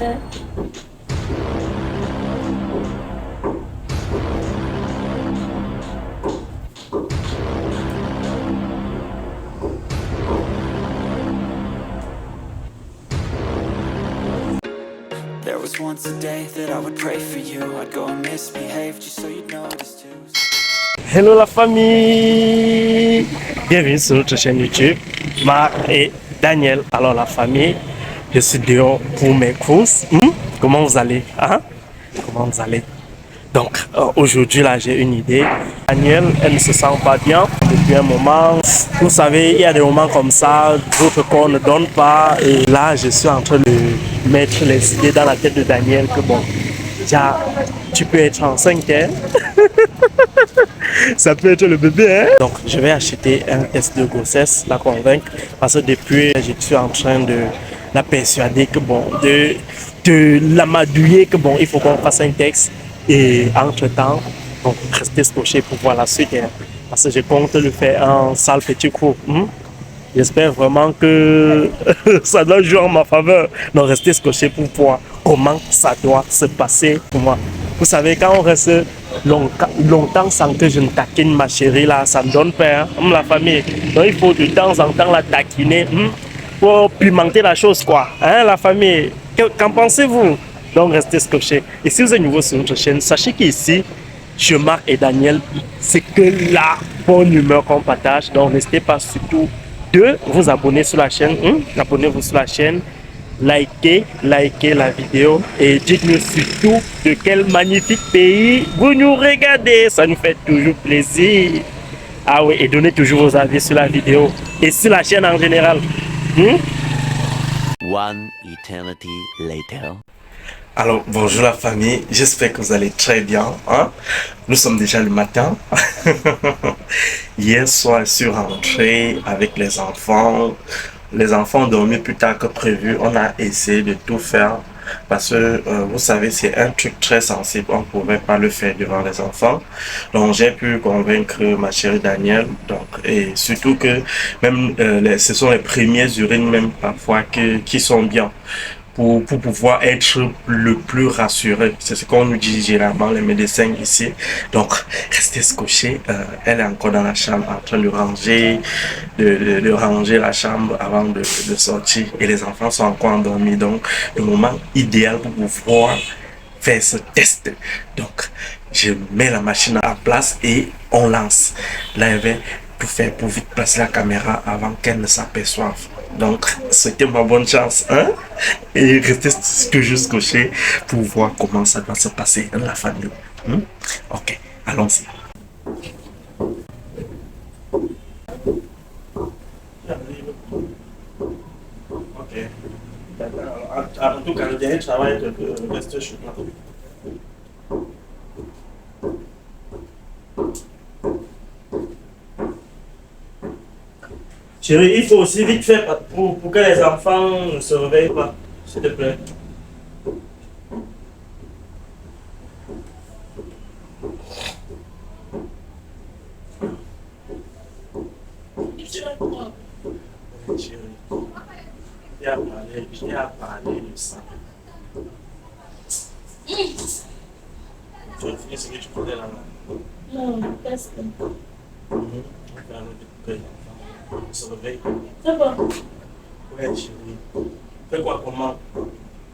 There was once a day that I would pray for you. I'd go and misbehave just so you'd notice too. Hello la famille, bienvenue sur notre chaîne YouTube, Marc et Daniel. Alors la famille, je suis dehors pour mes courses. Comment vous allez, hein? Comment vous allez? Donc aujourd'hui là j'ai une idée. Daniel, elle ne se sent pas bien depuis un moment. Vous savez, il y a des moments comme ça, votre corps ne donne pas. Et là je suis en train de mettre les idées dans la tête de Daniel que bon, déjà tu peux être enceinte, hein? Ça peut être le bébé, hein? Donc, je vais acheter un test de grossesse, la convaincre, parce que depuis, je suis en train de la persuader que bon, de l'amadouiller que bon, il faut qu'on fasse un texte. Et entre-temps, donc, restez scotché pour voir la suite, hein, parce que je compte le faire en sale petit coup. J'espère vraiment que ça doit jouer en ma faveur. Donc, restez scotché pour voir comment ça doit se passer pour moi. Vous savez, quand on reste longtemps sans que je ne taquine ma chérie, là, ça me donne peur, hein, la famille. Donc, il faut de temps en temps la taquiner pour pimenter la chose, quoi. Hein, la famille, qu'en pensez-vous? Donc, restez scotchés. Et si vous êtes nouveau sur notre chaîne, sachez qu'ici, je, Marc et Daniel, c'est que la bonne humeur qu'on partage. Donc, n'hésitez pas surtout de vous abonner sur la chaîne. Abonnez-vous sur la chaîne. Likez la vidéo et dites-nous surtout de quel magnifique pays vous nous regardez. Ça nous fait toujours plaisir. Ah oui, et donnez toujours vos avis sur la vidéo et sur la chaîne en général. One eternity later. Alors, bonjour la famille, j'espère que vous allez très bien. Hein? Nous sommes déjà le matin. Hier soir, je suis rentré avec les enfants. Les enfants ont dormi plus tard que prévu. On a essayé de tout faire parce que vous savez, c'est un truc très sensible. On ne pouvait pas le faire devant les enfants. Donc, j'ai pu convaincre ma chérie Danielle. Donc, et surtout que même ce sont les premières urines même parfois qui sont bien. Pour pouvoir être le plus rassuré. C'est ce qu'on nous dit généralement les médecins ici. Donc, restez scotchés. Elle est encore dans la chambre en train de ranger, de ranger la chambre avant de sortir. Et les enfants sont encore endormis. Donc, le moment idéal pour pouvoir faire ce test. Donc, je mets la machine à place et on lance. Là, elle va tout faire pour vite placer la caméra avant qu'elle ne s'aperçoive. Donc, souhaitez-moi bonne chance, hein? Et restez toujours scotché pour voir comment ça doit se passer dans la famille. Ok, allons-y. Ok. En tout cas, le dernier travail de rester chez toi. Chérie, il faut aussi vite faire pour que les enfants ne se réveillent pas, s'il te plaît. Chérie, j'ai à parler de ça. Tu as fini ce que tu prenais là-bas? Non, presque. On va faire le découpage. Se réveille. C'est bon. Ouais, chérie. Fais quoi, comment?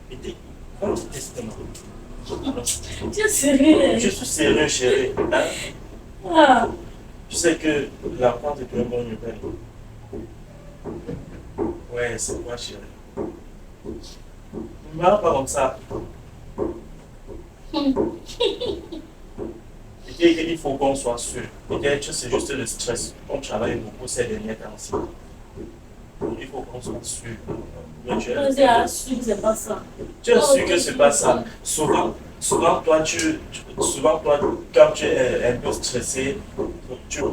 Et t'es comme testament. Tu es sérieux? Je suis sérieux, chérie. Hein? Ah. Tu sais que l'enfant est un bon père. Ouais, c'est quoi, chérie? Ne me parle pas comme ça. Et il faut qu'on soit sûr. Peut-être c'est juste le stress. On travaille beaucoup ces derniers temps-ci. Donc il faut qu'on soit sûr. Mais tu es sûr que c'est pas ça. Tu es sûr que c'est pas ça. Souvent toi, quand tu es un peu stressé, tu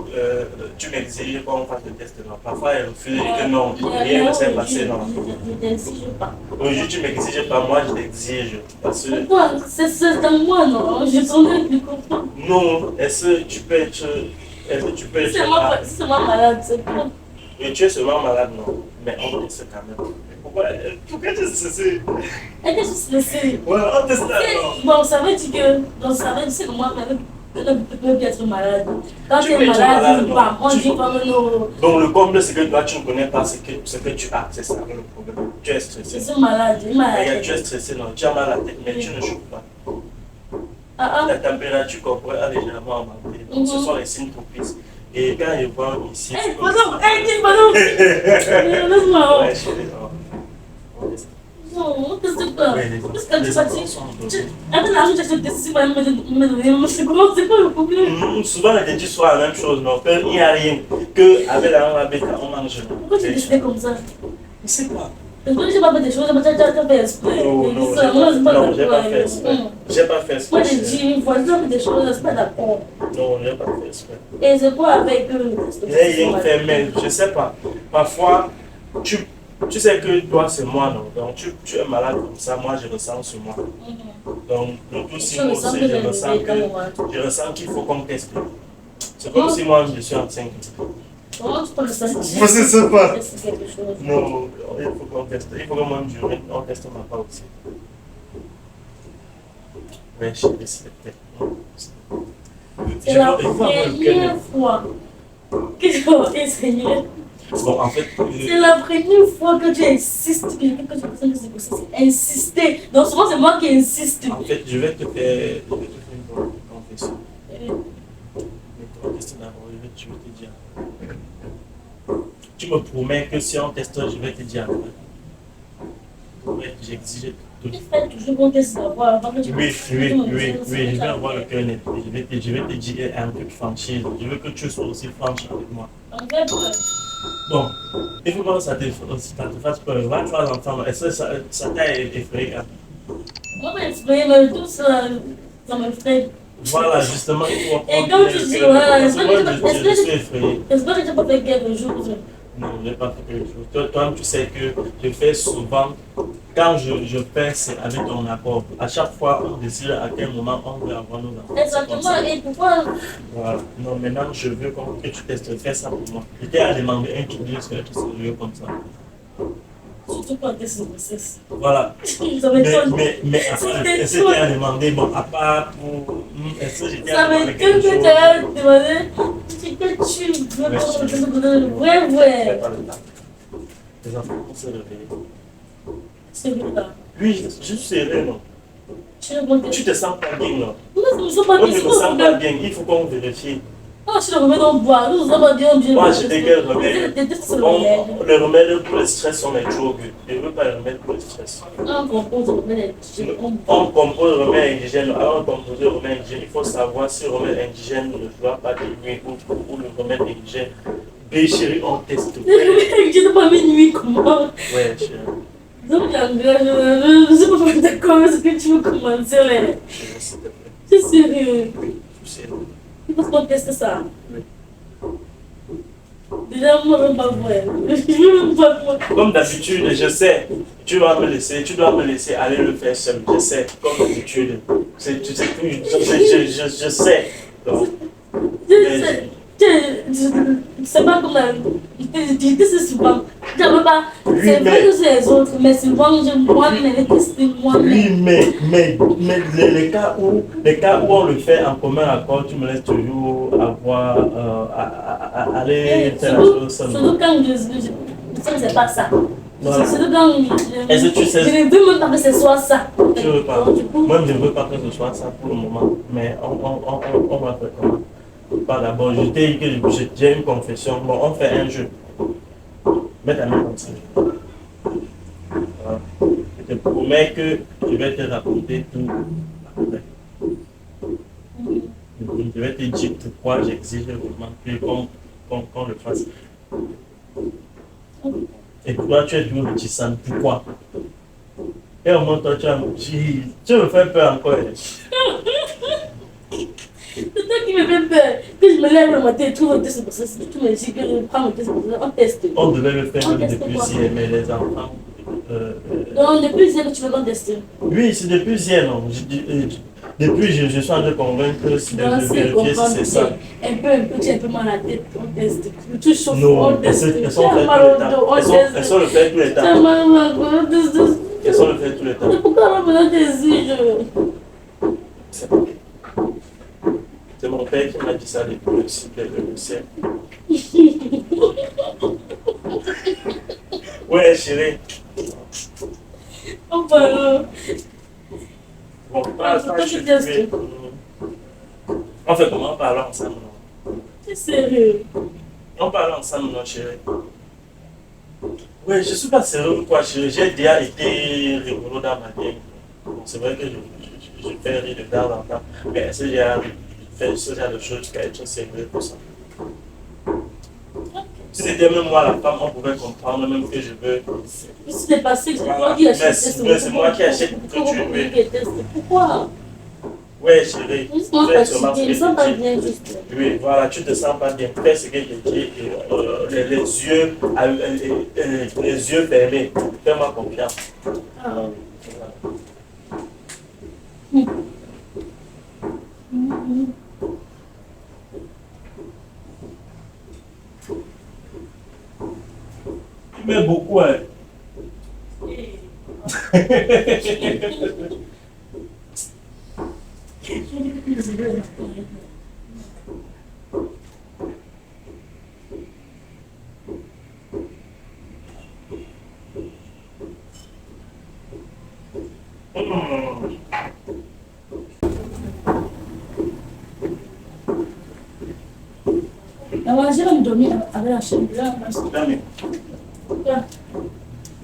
m'exiges qu'on fasse le test. Non. Parfois, elle refuse que non, rien ne s'est passé. Non. Je t'exige pas. Aujourd'hui, tu m'exiges pas, moi je t'exige. Parce que... Pourquoi? C'est dans moi, non? Je suis en train de comprendre. Non, est-ce que tu peux être... C'est moi malade, c'est quoi? Et tu es seulement malade, non? Mais on teste quand même. Pourquoi tu es stressé? Et que je suis stressée. Ouais, on teste alors. Bon, ça veut dire que. Donc, ça veut dire que moi, je peux bien être malade. Quand tu es peux être malade, malade, je ne non. pas. On dit pas que non. Donc le comble, c'est que toi, tu ne connais pas ce que tu as. C'est ça le problème. Tu es stressé. Je suis malade. J'ai mal à la Regarde, tu es tête. stressé, non? Tu as mal à la tête, mais tu ne chauffes pas. Ah, La température corporelle a légèrement augmenté. Donc ce sont les signes propices. Et quand ils voient ici. Hé, pardon, hé, pardon. Laisse-moi. Ouais, chérie, on teste. Non, on teste pas. Ouais, Parce que tu les vas enfants dire. sont dosés. Attends, là, je te teste si moi, me donner. C'est comment, c'est quoi le problème? Souvent, les dentists font la même chose, non? Il n'y a rien. Qu'avec la langue avec on mange. Pourquoi tu décides comme ça? Je sais pas. Parce que j'ai pas fait des choses, mais tu as fait exprès. Non, non, j'ai pas fait exprès. J'ai pas fait exprès. Moi, j'ai dit une fois, tu as fait des choses, je suis pas d'accord. Non, j'ai pas fait exprès. Et c'est quoi avec eux? J'ai rien fait, mais je sais pas. Parfois, tu sais que toi, c'est moi, non? Donc, tu es malade comme ça, moi, je ressens sur moi. Donc, nous tous, si moi aussi, je ressens qu'il faut qu'on teste. C'est comme si moi, je suis enceinte. Comment tu peux le sentir? Je sais pas. C'est quelque chose. Non, il faut qu'on teste. Il faut que moi, on teste ma part aussi. Mais chérie, c'est peut-être. C'est la première fois que je vais essayer. Bon, en fait, C'est la première fois que tu insistes que quelque chose que c'est insister. Donc souvent c'est moi qui insiste. en fait, je vais te faire une confession. Mais on teste d'abord, je vais te dire. Tu me promets que si on teste, je vais te dire après. Ouais, j'exige tout. Il fait toujours qu'on teste d'abord avant que tu Oui, je vais avoir le cœur net. Je vais te dire un truc franchi. Je veux que tu sois aussi franche avec moi. En fait, Bon, il faut que ça te fasse peur. 23 enfants, est-ce que ça t'a effrayé? moi je m'exprime, mais tout ça, ça m'effraie. Voilà, justement, il faut Et apprendre. quand tu dis, voilà, est-ce Je suis effrayé. que tu peux faire quelque chose? Non, je n'ai pas fait quelque chose. Toi, tu sais que je fais souvent, quand je fais, c'est avec ton accord. À chaque fois, on décide à quel moment on veut avoir nos enfants. Exactement, et pourquoi? Voilà. Non, maintenant, je veux que tu testes. Fais ça pour moi. Je t'ai à demander un truc de sérieux comme ça. Surtout quand tu es sur le grossesse. Voilà. Ça m'étonne. Mais après, est-ce que tu as demandé, bon, à part pour. Est-ce que j'étais Ça à demander m'étonne quelque que chose? tu aies demandé ce que tu veux pas. Ouais, Fais ouais. pas le temps. Les enfants vont se réveiller. C'est vrai. Oui, je suis sérieux, non? Tu te sens pas bien, non? Nous ne sommes pas Moi, bien. je me sens pas bien. Il faut qu'on vérifie. Ah, je le remets dans le bois. Nous ne sommes pas bien. Moi, j'ai des quel remède. Déteste le remède. Les remèdes pour le stress, on est trop good. Je ne veux pas les remèdes pour le stress. On compose le remède. On compose le remède indigène. Avant de composer le remède indigène, il faut savoir si le remède indigène ne doit pas de nuit ou le remède indigène. B, chérie, on teste. Je n'ai pas mis nuit comment. Ouais, chérie. Donc, je ne suis pas d'accord avec ce que tu veux commencer. Chérie, s'il te plaît. C'est sérieux. Je sais. Il faut qu'on teste ça. Oui. Déjà, moi, je ne veux pas voir. Je ne veux pas voir. Comme d'habitude, je sais. Tu dois me laisser aller le faire seul. Je sais, comme d'habitude. Je sais. Donc, C'est pas comme je dis c'est souvent. Je ne veux pas. C'est vrai que c'est les autres, mais souvent, moi-même, je teste moi-même. oui, mais les cas où on le fait en commun accord, tu me laisses toujours avoir aller faire la chose seul. Surtout quand je sais que c'est pas ça. Voilà. Surtout quand Est-ce que tu sais? je ne veux même pas que ce soit ça. Tu veux pas? Donc, du coup, Moi, je ne veux pas que ce soit ça pour le moment. Mais on va faire comment? Pas d'abord, je t'ai dit que j'ai une confession. Bon, on fait un jeu. Mets ta main comme ça. Voilà. Je te promets que je vais te raconter tout après. Je vais te dire pourquoi j'exige vraiment qu'on le fasse. Et toi, tu es toujours réticente. Pourquoi? Et au moins, toi, tu me fais peur encore. c'est toi qui me fais peur. Que je me lève le matin et trouve un test pour ça. Tu me dis que je prends mon test pour ça. On teste. On devait le faire On même teste depuis quoi? hier, mais les enfants. Donc, depuis hier que tu veux qu'on teste. Oui, c'est depuis hier, non. Depuis, je suis en train de convaincre de vérifier si c'est ça. Un peu, tu es un peu mal à la tête, on teste. Tu chauffes, Non, on teste. elles sont faites tout le temps. Elles sont le fait tous les temps. Elles sont le fait tous les temps. Pourquoi on me désir? C'est mon père qui m'a dit ça depuis le cycle de le ciel. Ouais, chérie. Oh, bah, Bon, on fait comment? On parle ensemble, non? c'est sérieux. On parle ensemble, non, chérie? Ouais, je suis pas sérieux ou quoi, chérie. J'ai déjà été rigolo dans ma vie. Bon, c'est vrai que je fais rire de temps en temps. Mais est-ce que j'ai fait ce genre de choses qui être sérieux pour ça? Si c'était même moi la femme, on pouvait comprendre même que je veux. C'est passé que c'est toi qui achètes. C'est moi qui achète que tu veux. Pourquoi? Ouais, chérie. Moi, je me sens pas bien, juste. Oui, voilà, tu te sens pas bien. Fais ce que je dis. Les yeux fermés. Fais-moi confiance. Ah. Tu m'aimes beaucoup, hein. Alors, j'ai même dormi avec la chaîne là. Dame,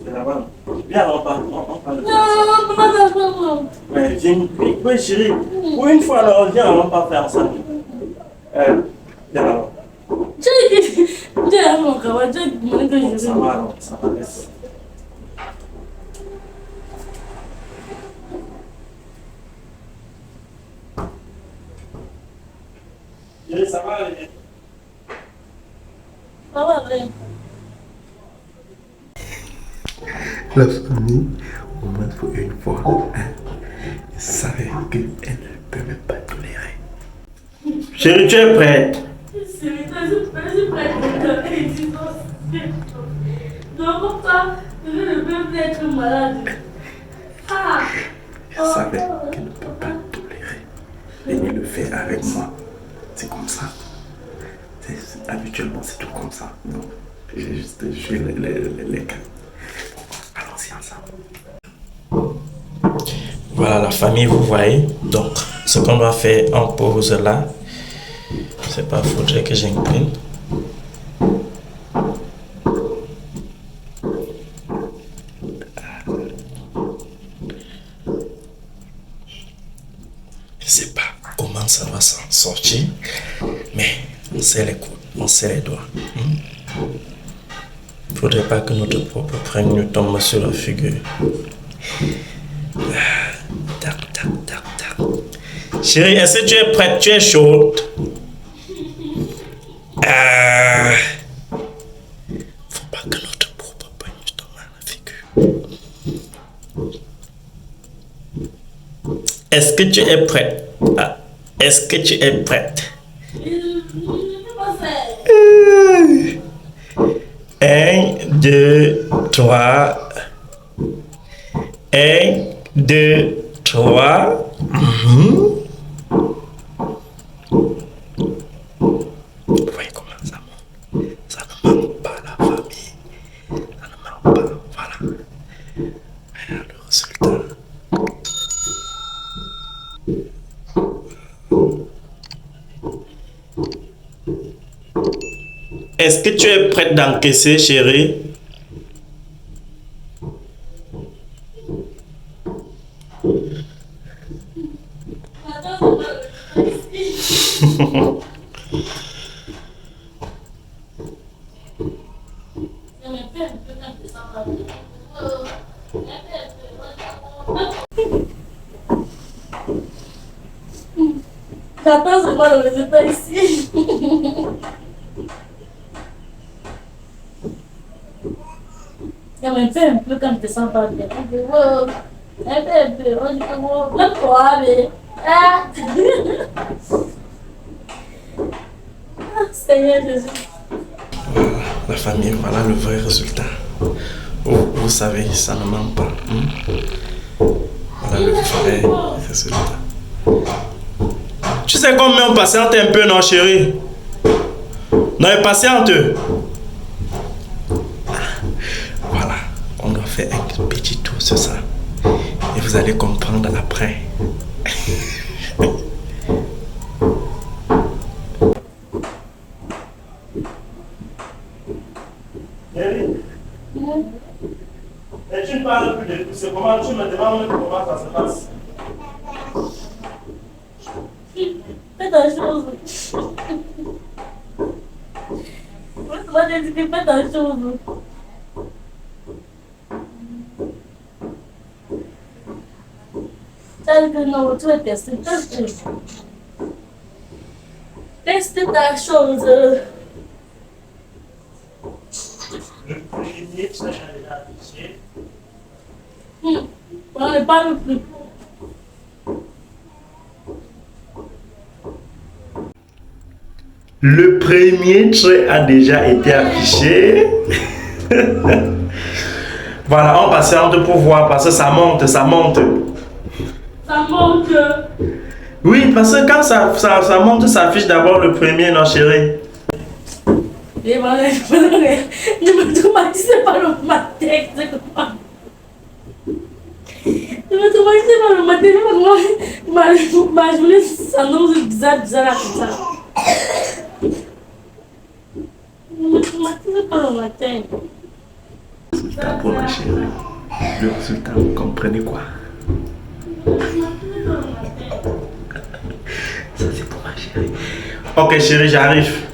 c'est là-bas. Viens, on parle. On parle. Non. Ouais, viens. Oui, chérie. Pour une fois, alors, viens, on va faire ça. Viens là-bas. J'ai la mon travail, j'ai demandé que je vais. Ça va, ça va. Laisse. Chérie, ça va aller. Ça va aller. La famille, au moins pour une fois, hein, je savais qu'elle ne peut même pas tolérer. Chérie, tu es prête? C'est je prête pour donner des non, pourquoi je ne peux plus être malade? Ah! Je savais qu'elle ne peut pas tolérer. Et il le fait avec moi. C'est comme ça. Habituellement, c'est tout comme ça. Non, j'ai juste joué les cas. Allons-y ensemble. Voilà la famille, vous voyez. Donc, ce qu'on doit faire en pause là, c'est pas faudrait que j'incline. Je sais pas comment ça va s'en sortir, mais on serre les coudes, on serre les doigts. Faudrait pas que notre propre prenne nous tombe sur la figure. Tac, tac, tac, tac. Chérie, est-ce que tu es prête? Tu es chaude? Faut pas que notre propre prenne nous tombe à la figure. Est-ce que tu es prête? Est-ce que tu es prête? Un, deux, trois. Un, deux, trois. Vous voyez comment ça monte? Ça ne manque pas la famille. Ça ne manque pas. Voilà. Regarde le résultat. Est-ce que tu es prête d'encaisser, chérie? J'attends c'est quoi le résultat ici. Il me fait un peu quand tu te sens pas bien. Un peu, on dit que bon, lève-toi, mais Ah! Seigneur Jésus. Voilà, la famille, voilà le vrai résultat. Oh, vous savez, ça ne ment pas. Voilà le vrai résultat. Tu sais combien on patiente un peu, non, chérie? Non, patiente. Voilà, on doit faire un petit tour sur ça. Et vous allez comprendre après. Et tu ne parles plus de tout. C'est comment tu me demandes comment ça se passe. Fais ta chose. Moi, j'ai dit que fais ta chose. Tel que non, tu es testé. Teste ta chose. Le premier, ça j'ai déjà affiché. On ne parle plus. Le premier trait a déjà été affiché. Voilà, on patiente pour voir parce que ça monte, ça monte. Ça monte. Oui, parce que quand ça monte, ça affiche d'abord le premier, non chérie? Et voilà, ne me traumatisez pas ma tête. Ne me traumatisez pas ma tête. Ma journée s'annonce bizarre comme ça. Ne me traumatisez pas ma tête. Résultat pour ma chérie. Le résultat, vous comprenez quoi? Ça c'est pour ma chérie. Ok chérie, j'arrive.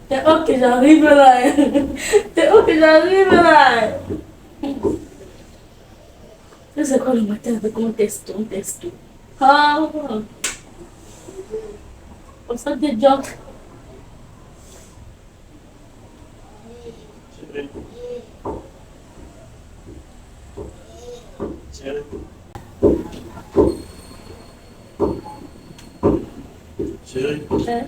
C'est ok, j'arrive là. C'est ok, j'arrive là. C'est quoi le matin avec mon testo, Ah, comme ça, des jokes. Chérie. Chérie. Hein?